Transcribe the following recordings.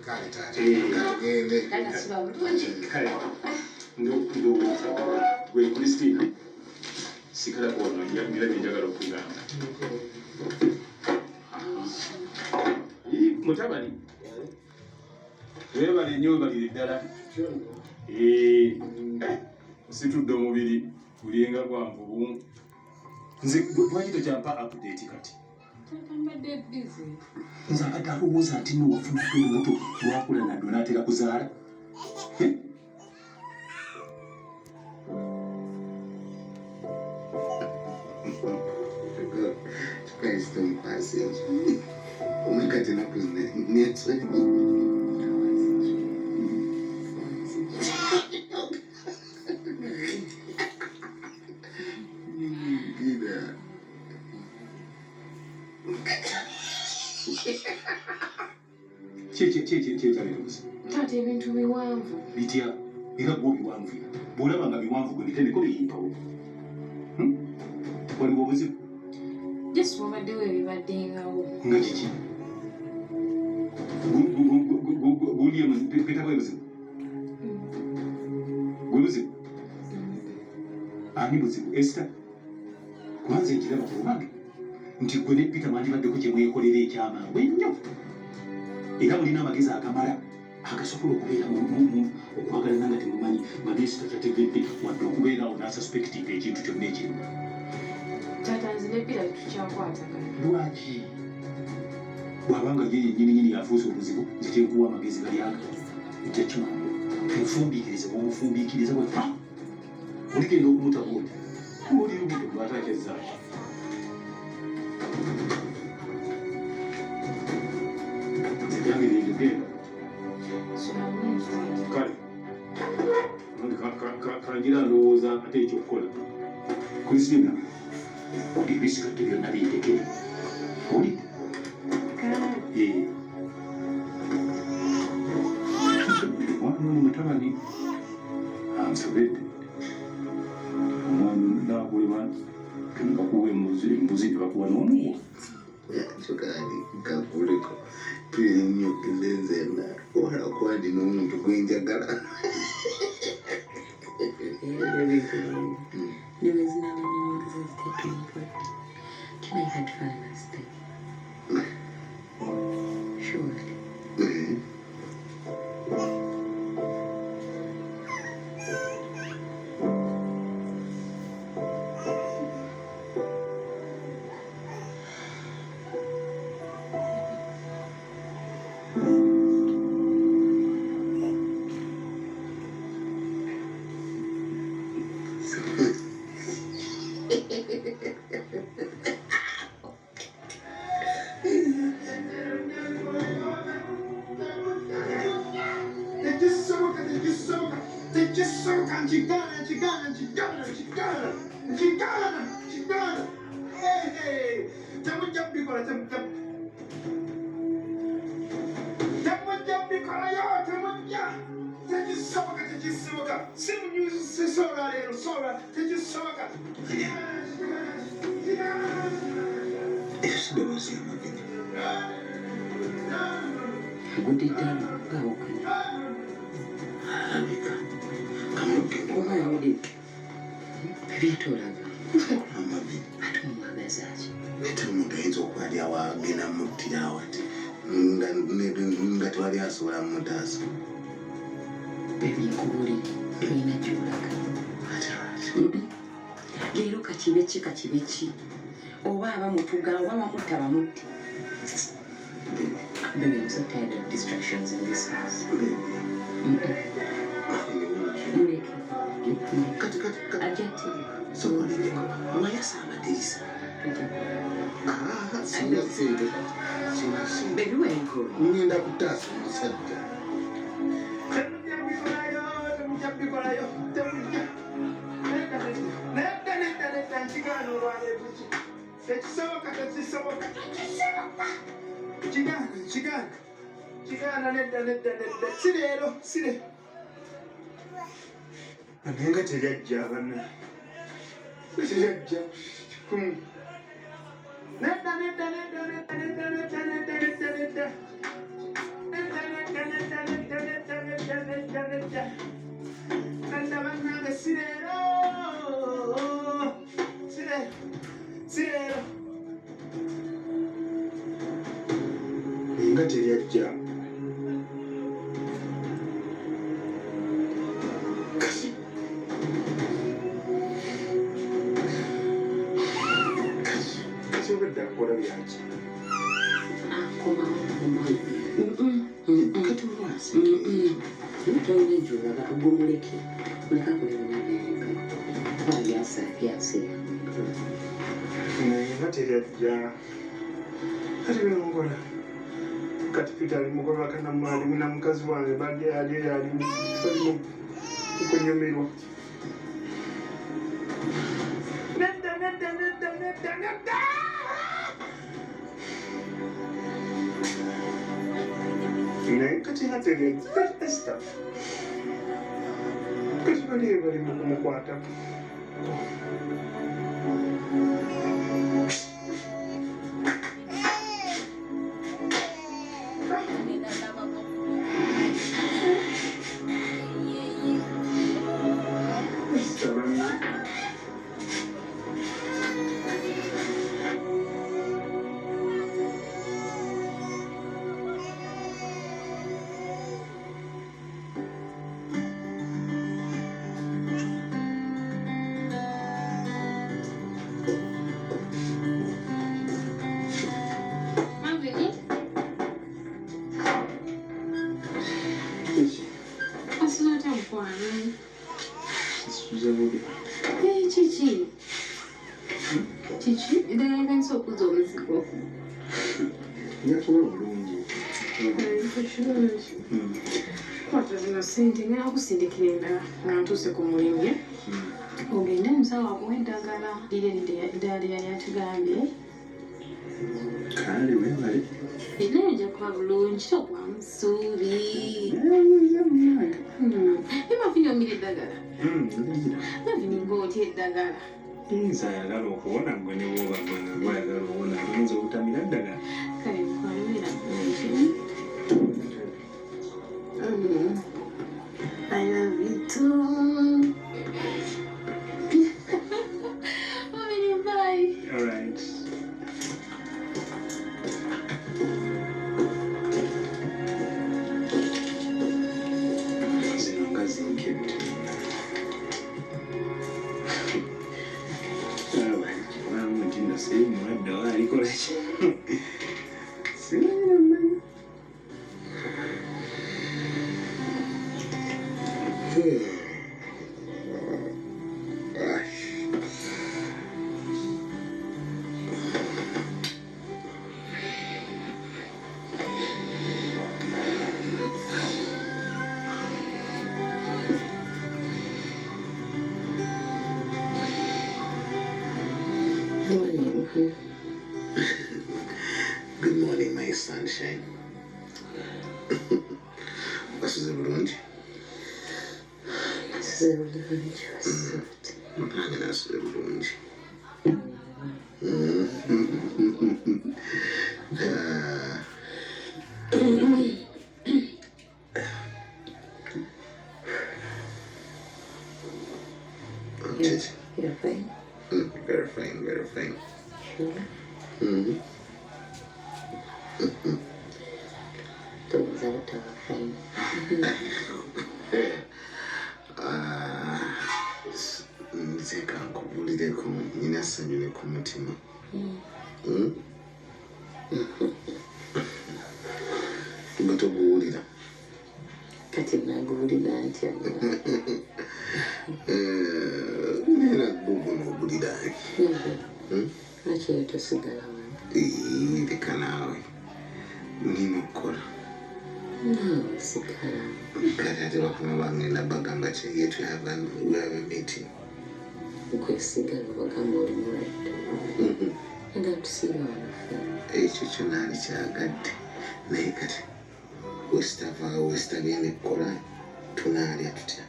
kale tugende tata siba bulungi kale ndo gwe Christina sikala kuona ngira njagala okugamba mutabani webale nnyo balire ddala situdde omubiri gulinga gwanvubu nze lwaki tokyampa update kati nze akadde alowooza nti nowafudde olubuto lwakula naddo naatera kuzaala Christ don't pass it. We got to knock on the next one. Taata ebintu biwanvu bitya era gwo biwanvu bw'olaba nga biwanvu gwe bitendeko biyimpawo waliwo obuzibu yesu wabaddewo ebibaddengawo nga kiki peta bwe buzibu gwe buzibu ani buzibu Esther kubanze nkiraba ku lubange nti gwe ne Peter mwandibaddeko kye mwekolera ekyamangu ennyo era mulina amagezi agamala agasobola okubeera okwagalana nga temumanyi maminisita tategedde wadde okubeerawo n'asuspectinga ekintu kyonna ekirimu taata nze ne Peter tetukyakwatagana lwaki bw'abanga ye yennyininyini yafuusa obuzibu nze kyenkuwa amagezi gali aga ejja kimangu mufumbiikirize bwomufumbiikiriza bwe oligenda okumutabuuti oli lubuto lwatakyezzaaki ebyange byegenda kale kangira ndowooza ate ekyokukola Christina ebisigadde byonna bintekere oli omwana mutabani ansobedde omwana nakulema bakuwa embuzi nebakuwa n'omuwa Chokali kakuliko tuyenyo kizenzena wala kwandi n'omuntu gwenjagala There is none in your existence to import. Can I have finance thing? Surely. What did that go? Why would it? Victoria. Etumugenza okwalya wagenda muttira wati nga twali asobola mutaasa bebikubuli tulina gyolaga leero kakibeki kakibeki oba abamutuga oba bamutta bamutti Baby, I'm so tired of distractions in this house. Baby, where you going? Ngenda kutaasa omusajja Chigana nedda sirero sire anenga tejajja bana tejajja nedda nga teryajja. Kati obadde akola byaki? Kati olwasi Tolina gy'olaba ogumuleke muleka kulema byasiya naye nga teryajja. Kati byenkola kati Peter ali mugoba kanamwalimu na mukazi wange badde ali balimu okunyumirwa. Nedda. Naye kati nga teryajja. Kati Esther kati bali mu kumukwatako. Kiki? Eddagala ganisa okuzza omuzigo. Nyakuba bulungi. Kirungi. Kwata zino ssente ngenda kusindikira endala nga ntuuse ku mulimu. Ogende musawo akuwa eddagala liri eddala lyali atugambye. Kale weebale. Era ejja kuba bulungi togwamu ssuubi. Emavini omira eddagala. Mavini ng'otya eddagala. Nze ayagala okuwona gwe ne bwoba gwayagala okuwona oyinza obutamira ddagala. Kale mukwamira bulungi. I love you too. Mavini, bye. All right. Zino ngazi nkebute. Sei muadda alikola ki? Simanya mmanyi. Good morning, my sunshine. What's the lunch? That's the lunch. You're fine. Very fine, very fine. Sure. Those out are fine. Nze kankubulireko nina ssanyu ku mutima. Nga toguwulira. Kati naguwulira ntya? Era gugu n'owulira. Lwaki tosigala wano? Leka naawe nina okukola. Naawe sigala. Kati ate bakuma bangenda bagamba yetu we have a meeting. Gwe sigala bagamba oli mulwadde. Nga tusiiba wano ffe. Ekyo kyo naali kyagadde naye kati wesitagenda ekkola tunaalya tutya.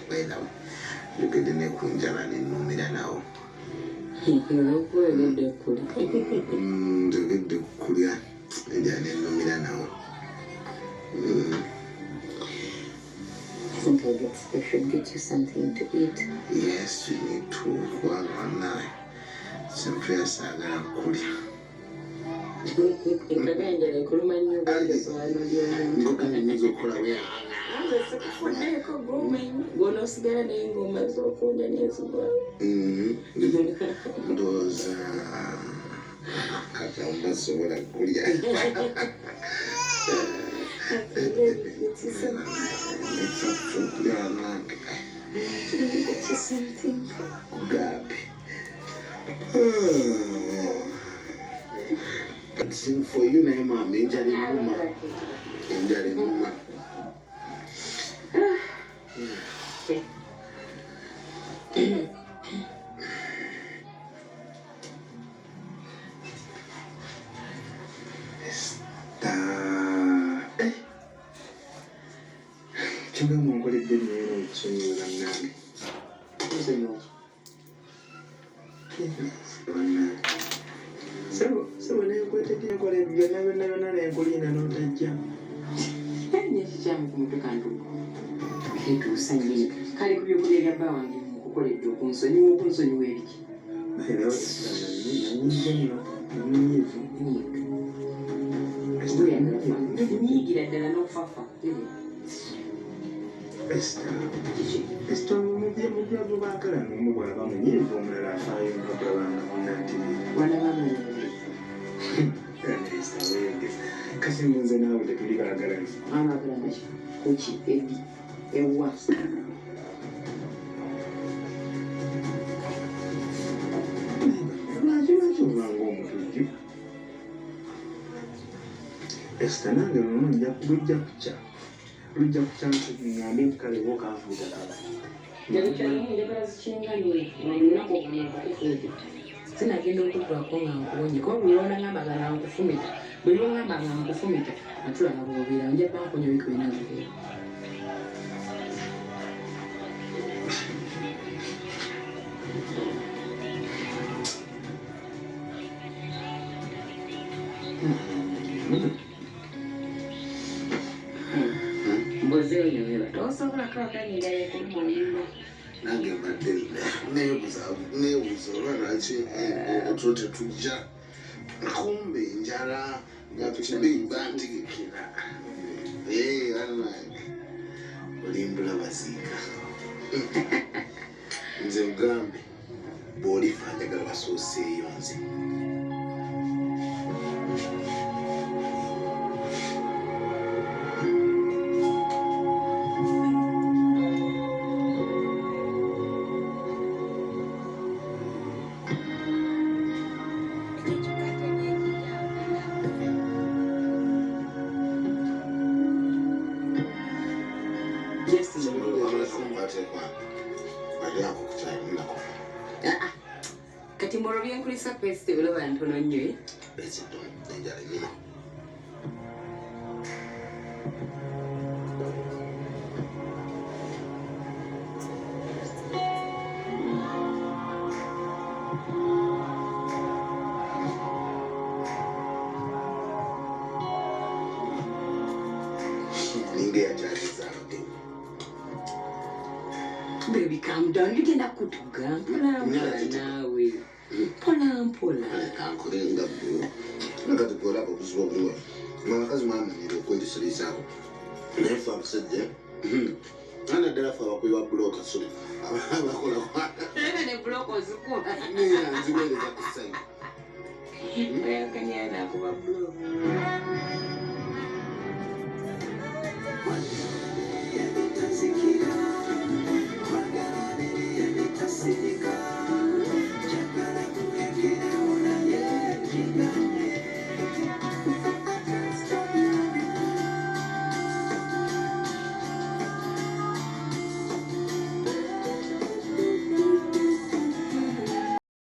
Bainawe njogedde ne ku njala nennumira nawo. Olwokuwegedde kuli. Njogedde kulya enjala nennumira nawo. I think I should get you something to eat. Yes, you need to. Kubanga wannaye simpulira saagala kulya. Nkaganja kuluma nnyo bw'esobanuro ly'omuntu. Ngokanye nyiza okukola bwe. Nze sikufuddeko gw'omanyi gw'onoosigala naye ng'omaze okunja n'enzigwa. Ndowooza kati omusobola kulya. Sing for you now, mom. Injari mama. Injari mama. Chunga mungoledde nnyo okusonyiwa bannange. Sebo nenkwetegera nkola byonna byonna nenkulinda n'otajja. Nekikyamu ku mutwe kantuuka. Etuusa nnyini. Kale ku byokulya bya bba wange mukukoledde okunsonyiwa okunsonyiwa ebiki. Era nanyiiza nno omunyiivu. Nyiigira ddala n'okufafa. Esther mubyago baagala n'omu bw'aba munyiivu omulala afaayo n'okulabanga munnantiri. Kasi nze naawe tetuli baagalani. Abaagalana kuki ebi ewa. Lwaki obanga omutujju? Esther nange luno lujja kukya ngambe kale wokanfuuta kala. Njagala zikinganye olunaku okukufuuta. Sinagenda okutulako nga nkuwonye kuba buli lwona ngamba nga nankufumita buli lwongamba nga nkufumita atulaba bw'obeera nja bankonya wiiki wena zibeera. Mbozeeyo weba tosobola kwakanyira yekumulima. Nange mbadde neebuuza oba lwaki otwo tetujja kumbe enjala nga tukibimba ntigikira. Anange olimbula baziika. Nze mugambe bw'olifa njagala basooseeyo nze. Kati mbolo byenkulisa peste bulaba ntono nnyo. Peste enjala nnyo. Baby, calm down. You cannot go to Grand. Pola. Kankurenga bro. Nakati kola ko kuzuba bro. Makazi mama ni ko ndisilisa ko. Nefa kusede. Ana darafa wakuyiwa bloka so. Abakola kwa. Ne bloka zuko. Ni anzibele za kusai. Kanyana kuba bloka.